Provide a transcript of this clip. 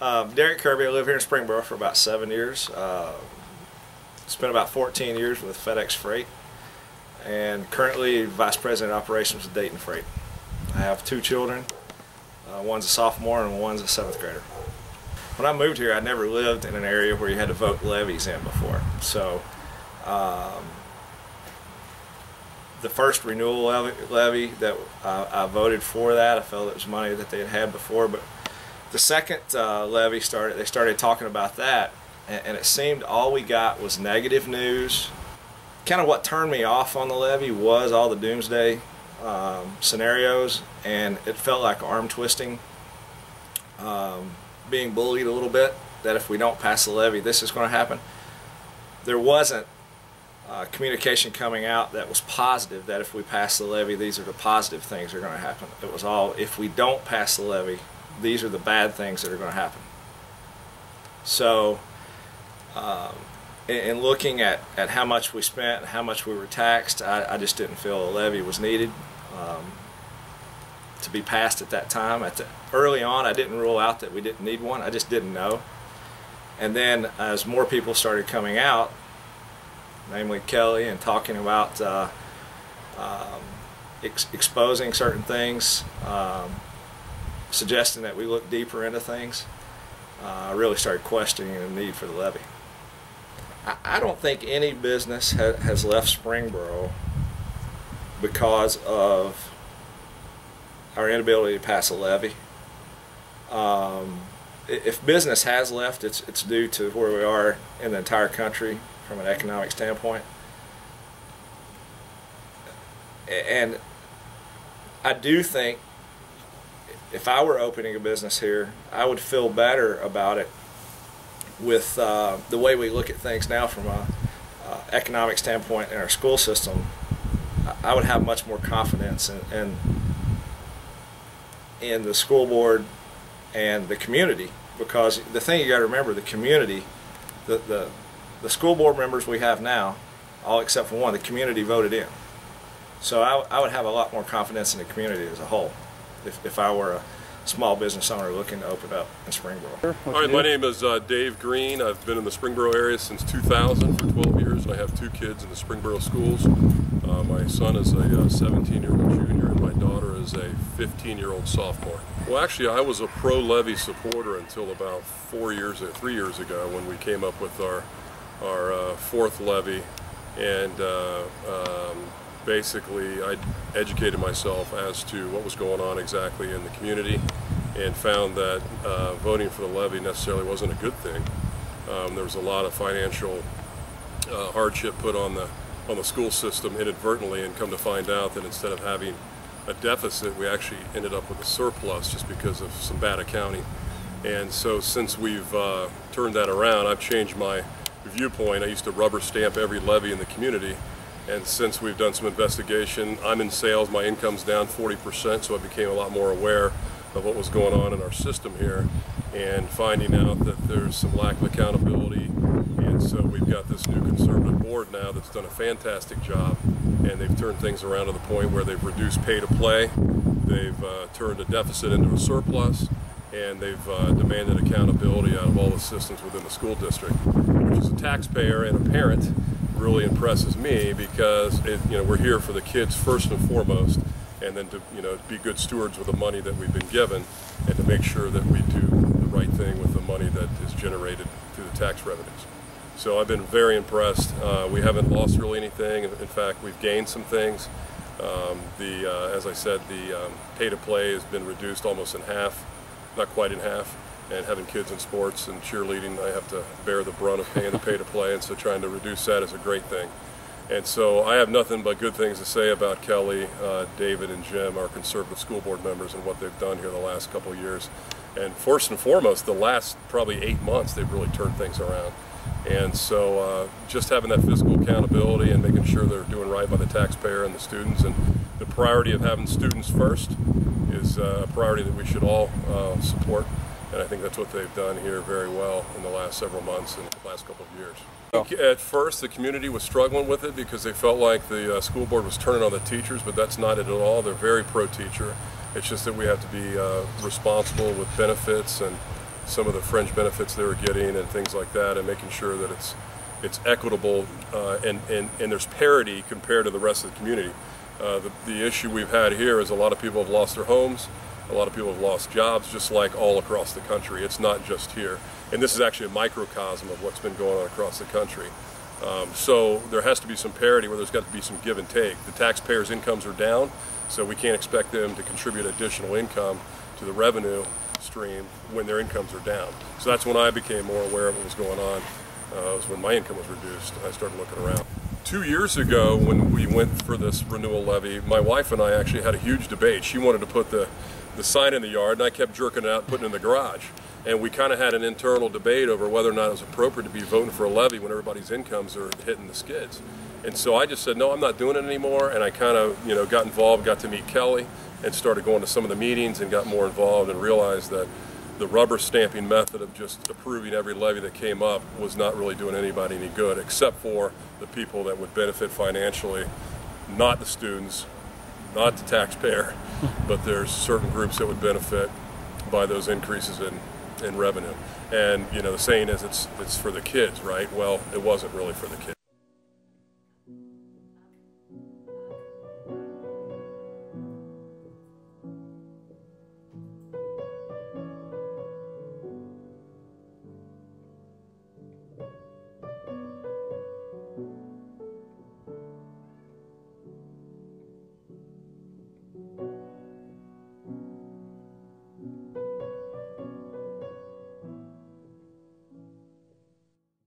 Derek Kirby. I live here in Springboro for about 7 years. Spent about 14 years with FedEx Freight, and currently Vice President of Operations with Dayton Freight. I have 2 children. One's a sophomore and one's a 7th grader. When I moved here, I never lived in an area where you had to vote levies in before. So the first renewal levy that I voted for that. I felt it was money that they had before, but the second levy they started talking about that, and it seemed all we got was negative news. Kind of what turned me off on the levy was all the doomsday scenarios, and it felt like arm twisting, being bullied a little bit, that if we don't pass the levy, this is going to happen. There wasn't communication coming out that was positive, that if we pass the levy, these are the positive things that are going to happen. It was all, if we don't pass the levy, these are the bad things that are going to happen. So in looking at how much we spent and how much we were taxed, I just didn't feel a levy was needed to be passed at that time. Early on, I didn't rule out that we didn't need one. I just didn't know. And then as more people started coming out, namely Kelly, and talking about exposing certain things, suggesting that we look deeper into things, I really started questioning the need for the levy. I don't think any business has left Springboro because of our inability to pass a levy. If business has left, it's due to where we are in the entire country from an economic standpoint. And I do think if I were opening a business here, I would feel better about it with the way we look at things now from an economic standpoint in our school system. I would have much more confidence in the school board and the community, because the thing you got to remember, the community, the school board members we have now, all except for one, the community voted in. So I would have a lot more confidence in the community as a whole if I were a small business owner looking to open up in Springboro. All right, my name is Dave Green. I've been in the Springboro area since 2000 for 12 years, and I have 2 kids in the Springboro schools. My son is a 17-year-old junior, and my daughter is a 15-year-old sophomore. Well, actually, I was a pro-levy supporter until about 3 years ago, when we came up with our 4th levy, and basically I educated myself as to what was going on exactly in the community, and found that voting for the levy necessarily wasn't a good thing. There was a lot of financial hardship put on the school system inadvertently, and come to find out that instead of having a deficit, we actually ended up with a surplus just because of some bad accounting. And so since we've turned that around, I've changed my viewpoint. I used to rubber stamp every levy in the community, and since we've done some investigation, I'm in sales, my income's down 40%, so I became a lot more aware of what was going on in our system here, and finding out that there's some lack of accountability. And so we've got this new conservative board now that's done a fantastic job, and they've turned things around to the point where they've reduced pay to play, they've turned a deficit into a surplus, and they've demanded accountability out of all the systems within the school district, which as a taxpayer and a parent really impresses me, because we're here for the kids first and foremost, and then to be good stewards with the money that we've been given, and to make sure that we do the right thing with the money that is generated through the tax revenues. So I've been very impressed. We haven't lost really anything. In fact, we've gained some things. As I said, the pay to play has been reduced almost in half, not quite in half. And having kids in sports and cheerleading, I have to bear the brunt of paying the pay to play, and so trying to reduce that is a great thing. And so I have nothing but good things to say about Kelly, David, and Jim, our conservative school board members, and what they've done here the last couple of years. And first and foremost, the last probably 8 months, they've really turned things around. And so just having that fiscal accountability and making sure they're doing right by the taxpayer and the students, and the priority of having students first is a priority that we should all support. And I think that's what they've done here very well in the last several months and the last couple of years. At first, the community was struggling with it because they felt like the school board was turning on the teachers, but that's not it at all. They're very pro-teacher. It's just that we have to be responsible with benefits and some of the fringe benefits they were getting and things like that, and making sure that it's equitable and there's parity compared to the rest of the community. The issue we've had here is a lot of people have lost their homes, a lot of people have lost jobs, just like all across the country. It's not just here. And this is actually a microcosm of what's been going on across the country. So there has to be some parity where there's got to be some give and take. The taxpayers' incomes are down, so we can't expect them to contribute additional income to the revenue stream when their incomes are down. So that's when I became more aware of what was going on. Was when my income was reduced. I started looking around. 2 years ago, when we went for this renewal levy, my wife and I actually had a huge debate. She wanted to put the sign in the yard, and I kept jerking it out, putting it in the garage. And we kind of had an internal debate over whether or not it was appropriate to be voting for a levy when everybody's incomes are hitting the skids. And so I just said, no, I'm not doing it anymore. And I kind of, got involved, got to meet Kelly, and started going to some of the meetings and got more involved and realized that the rubber stamping method of just approving every levy that came up was not really doing anybody any good, except for the people that would benefit financially, not the students, not the taxpayer, but there's certain groups that would benefit by those increases in revenue. And the saying is it's for the kids, right? Well, it wasn't really for the kids.